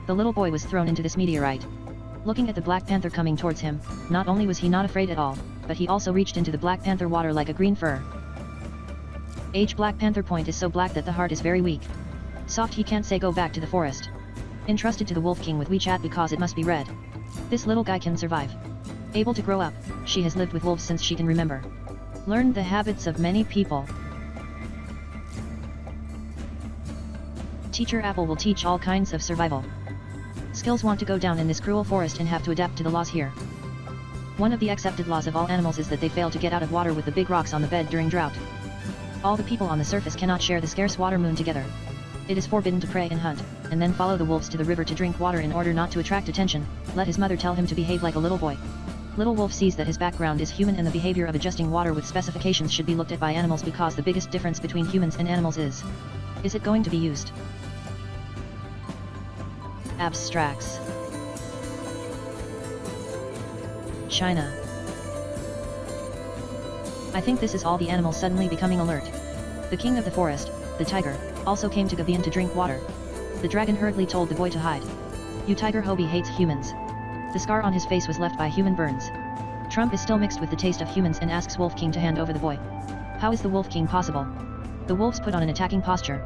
The little boy was thrown into this meteorite. Looking at the Black Panther coming towards him, not only was he not afraid at all, but he also reached into the Black Panther water like a green fur. Age Black Panther point is so black that the heart is very weak. Soft he can't say go back to the forest. Entrusted to the Wolf King with WeChat because it must be read. This little guy can survive. Able to grow up, she has lived with wolves since she can remember. Learned the habits of many people. Teacher Apple will teach all kinds of survival skills. Want to go down in this cruel forest and have to adapt to the laws here. One of the accepted laws of all animals is that they fail to get out of water with the big rocks on the bed during drought. All the people on the surface cannot share the scarce water moon together. It is forbidden to prey and hunt, and then follow the wolves to the river to drink water in order not to attract attention. Let his mother tell him to behave like a little boy. Little wolf sees that his background is human and the behavior of adjusting water with specifications should be looked at by animals because the biggest difference between humans and animals is it going to be used? Abstracts. China. I think this is all the animals suddenly becoming alert. The king of the forest, the tiger, also came to Gabian to drink water. The dragon hurriedly told the boy to hide. You tiger Hobie hates humans. The scar on his face was left by human burns. Trump is still mixed with the taste of humans and asks Wolf King to hand over the boy. How is the Wolf King possible? The wolves put on an attacking posture.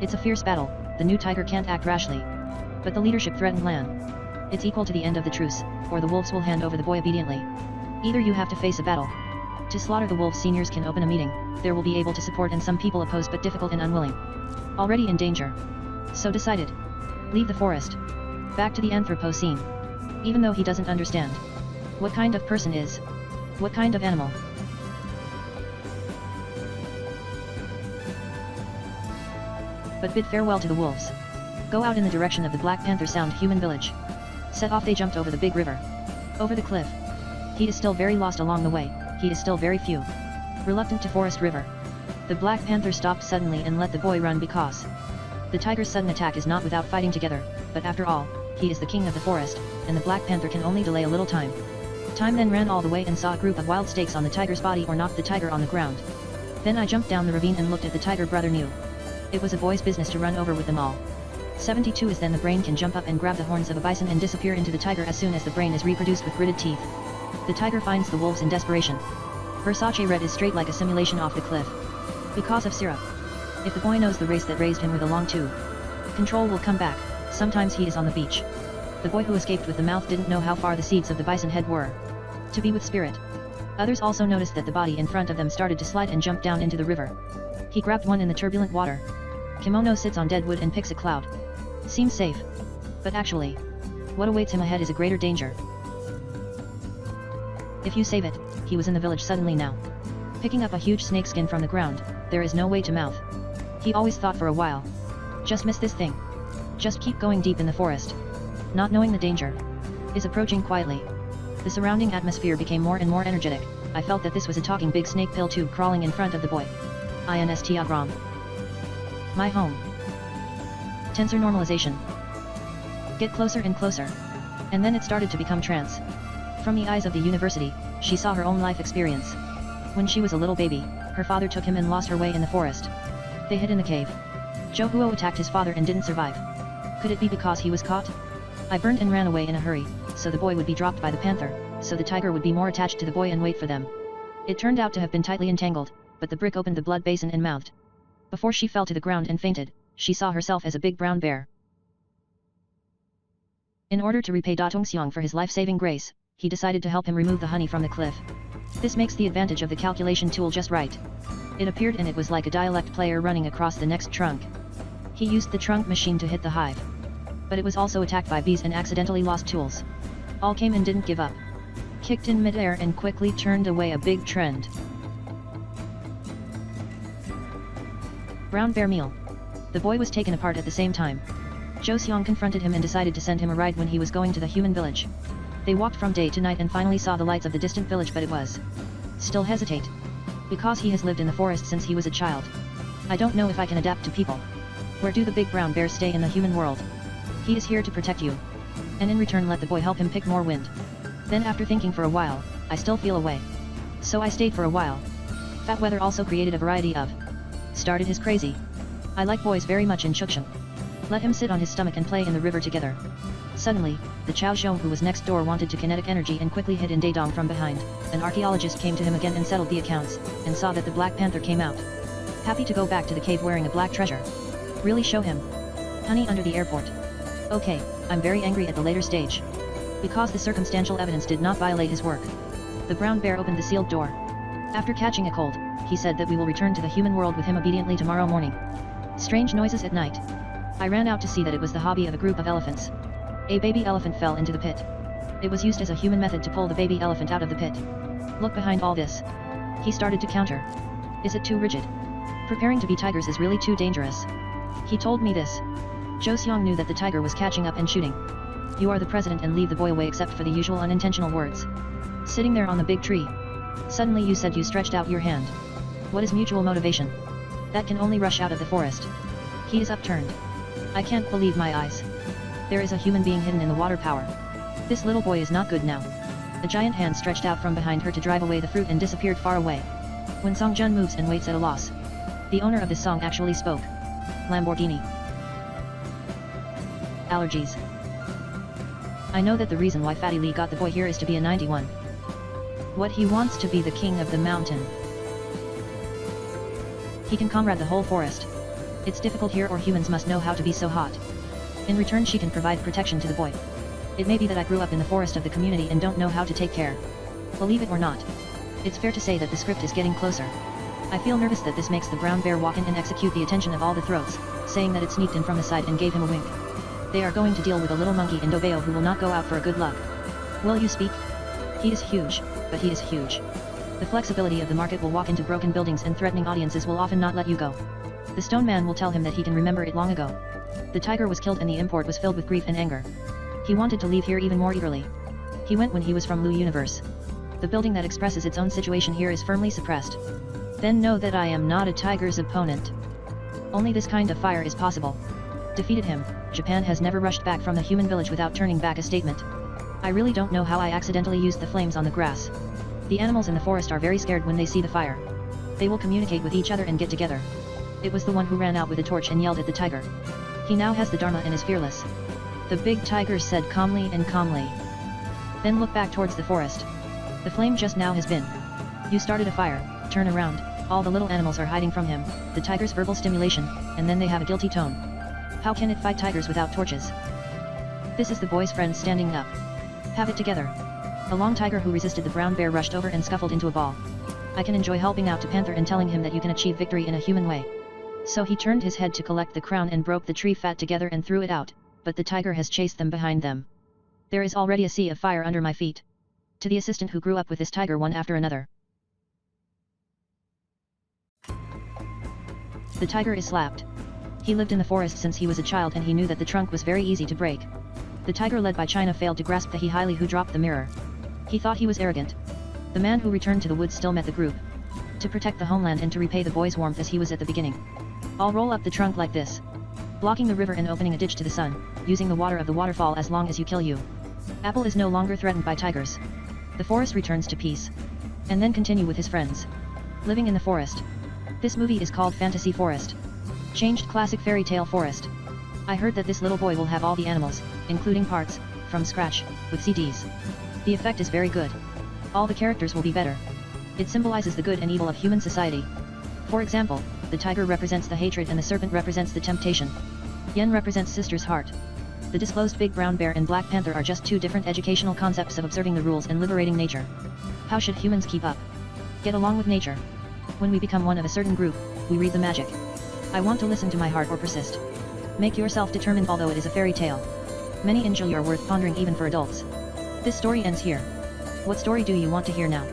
It's a fierce battle, the new tiger can't act rashly. But the leadership threatened Lan. It's equal to the end of the truce, or the wolves will hand over the boy obediently. Either you have to face a battle. To slaughter the wolves, seniors can open a meeting, there will be able to support and some people oppose but difficult and unwilling. Already in danger. So decided. Leave the forest. Back to the Anthropocene. Even though he doesn't understand. What kind of person is? What kind of animal? But bid farewell to the wolves. Go out in the direction of the Black Panther Sound human village. Set off they jumped over the big river. Over the cliff. He is still very lost along the way, he is still very few. Reluctant to Forest River. The Black Panther stopped suddenly and let the boy run because the tiger's sudden attack is not without fighting together, but after all, he is the king of the forest, and the Black Panther can only delay a little time. Time then ran all the way and saw a group of wild snakes on the tiger's body or knocked the tiger on the ground. Then I jumped down the ravine and looked at the tiger brother knew. It was a boy's business to run over with them all. 72 is then the brain can jump up and grab the horns of a bison and disappear into the tiger as soon as the brain is reproduced with gritted teeth. The tiger finds the wolves in desperation. Versace Red is straight like a simulation off the cliff. Because of syrup. If the boy knows the race that raised him with a long tube, control will come back. Sometimes he is on the beach. The boy who escaped with the mouth didn't know how far the seeds of the bison head were. To be with spirit. Others also noticed that the body in front of them started to slide and jump down into the river. He grabbed one in the turbulent water. Kimono sits on dead wood and picks a cloud. Seems safe. But actually, what awaits him ahead is a greater danger. If you save it, he was in the village suddenly now. Picking up a huge snakeskin from the ground, there is no way to mouth. He always thought for a while. Just miss this thing. Just keep going deep in the forest. Not knowing the danger. Is approaching quietly. The surrounding atmosphere became more and more energetic. I felt that this was a talking big snake pill tube crawling in front of the boy. Instagram. My home. Tensor normalization. Get closer and closer. And then it started to become trance. From the eyes of the university, she saw her own life experience. When she was a little baby, her father took him and lost her way in the forest. They hid in the cave. Zhou Huo attacked his father and didn't survive. Could it be because he was caught? I burned and ran away in a hurry, so the boy would be dropped by the panther, so the tiger would be more attached to the boy and wait for them. It turned out to have been tightly entangled, but the brick opened the blood basin and mouthed. Before she fell to the ground and fainted, she saw herself as a big brown bear. In order to repay Da Tongxiang for his life-saving grace, he decided to help him remove the honey from the cliff. This makes the advantage of the calculation tool just right. It appeared and it was like a dialect player running across the next trunk. He used the trunk machine to hit the hive. But it was also attacked by bees and accidentally lost tools. All came and didn't give up. Kicked in midair and quickly turned away a big trend. Brown bear meal. The boy was taken apart at the same time. Zhou Xiang confronted him and decided to send him a ride when he was going to the human village. They walked from day to night and finally saw the lights of the distant village, but it was still hesitate. Because he has lived in the forest since he was a child. I don't know if I can adapt to people. Where do the big brown bears stay in the human world? He is here to protect you. And in return let the boy help him pick more wind. Then after thinking for a while, I still feel away. So I stayed for a while. Fat weather also created a variety of started his crazy. I like boys very much in Chukshan. Let him sit on his stomach and play in the river together. Suddenly, the Chao Xiong who was next door wanted to kinetic energy and quickly hid in Daedong from behind. An archaeologist came to him again and settled the accounts, and saw that the Black Panther came out. Happy to go back to the cave wearing a black treasure. Really show him. Honey under the airport. Okay, I'm very angry at the later stage. Because the circumstantial evidence did not violate his work. The brown bear opened the sealed door. After catching a cold, he said that we will return to the human world with him obediently tomorrow morning. Strange noises at night. I ran out to see that it was the hobby of a group of elephants. A baby elephant fell into the pit. It was used as a human method to pull the baby elephant out of the pit. Look behind all this. He started to counter. Is it too rigid? Preparing to be tigers is really too dangerous. He told me this. Zhou Xiong knew that the tiger was catching up and shooting. You are the president and leave the boy away except for the usual unintentional words. Sitting there on the big tree. Suddenly you said you stretched out your hand. What is mutual motivation? That can only rush out of the forest. He is upturned. I can't believe my eyes. There is a human being hidden in the water power. This little boy is not good now. A giant hand stretched out from behind her to drive away the fruit and disappeared far away. When Song Jun moves and waits at a loss. The owner of this song actually spoke. Lamborghini. Allergies. I know that the reason why Fatty Lee got the boy here is to be a 91. What he wants to be the king of the mountain. He can comrade the whole forest. It's difficult here or humans must know how to be so hot. In return she can provide protection to the boy. It may be that I grew up in the forest of the community and don't know how to take care. Believe it or not. It's fair to say that the script is getting closer. I feel nervous that this makes the brown bear walk in and execute the attention of all the throats, saying that it sneaked in from the side and gave him a wink. They are going to deal with a little monkey in Dobeo who will not go out for a good luck. Will you speak? He is huge, but he is huge. The flexibility of the market will walk into broken buildings and threatening audiences will often not let you go. The stone man will tell him that he can remember it long ago. The tiger was killed and the import was filled with grief and anger. He wanted to leave here even more eagerly. He went when he was from Lu Universe. The building that expresses its own situation here is firmly suppressed. Then know that I am not a tiger's opponent. Only this kind of fire is possible. Defeated him, Japan has never rushed back from the human village without turning back a statement. I really don't know how I accidentally used the flames on the grass. The animals in the forest are very scared when they see the fire. They will communicate with each other and get together. It was the one who ran out with a torch and yelled at the tiger. He now has the Dharma and is fearless. The big tiger said calmly and calmly. Then look back towards the forest. The flame just now has been. You started a fire, turn around, all the little animals are hiding from him, the tiger's verbal stimulation, and then they have a guilty tone. How can it fight tigers without torches? This is the boy's friend standing up. Have it together. A long tiger who resisted the brown bear rushed over and scuffled into a ball. I can enjoy helping out to Panther and telling him that you can achieve victory in a human way. So he turned his head to collect the crown and broke the tree fat together and threw it out, but the tiger has chased them behind them. There is already a sea of fire under my feet. To the assistant who grew up with this tiger one after another. The tiger is slapped. He lived in the forest since he was a child and he knew that the trunk was very easy to break. The tiger led by China failed to grasp the he highly who dropped the mirror. He thought he was arrogant. The man who returned to the woods still met the group. To protect the homeland and to repay the boy's warmth as he was at the beginning. I'll roll up the trunk like this. Blocking the river and opening a ditch to the sun, using the water of the waterfall as long as you kill you. Apple is no longer threatened by tigers. The forest returns to peace. And then continue with his friends. Living in the forest. This movie is called Fantasy Forest. Changed classic fairy tale forest. I heard that this little boy will have all the animals, including parts, from scratch, with CDs. The effect is very good. All the characters will be better. It symbolizes the good and evil of human society. For example, the tiger represents the hatred and the serpent represents the temptation. Yen represents sister's heart. The disclosed big brown bear and black panther are just two different educational concepts of observing the rules and liberating nature. How should humans keep up? Get along with nature. When we become one of a certain group, we read the magic. I want to listen to my heart or persist. Make yourself determined although it is a fairy tale. Many enjoy are worth pondering even for adults. This story ends here. What story do you want to hear now?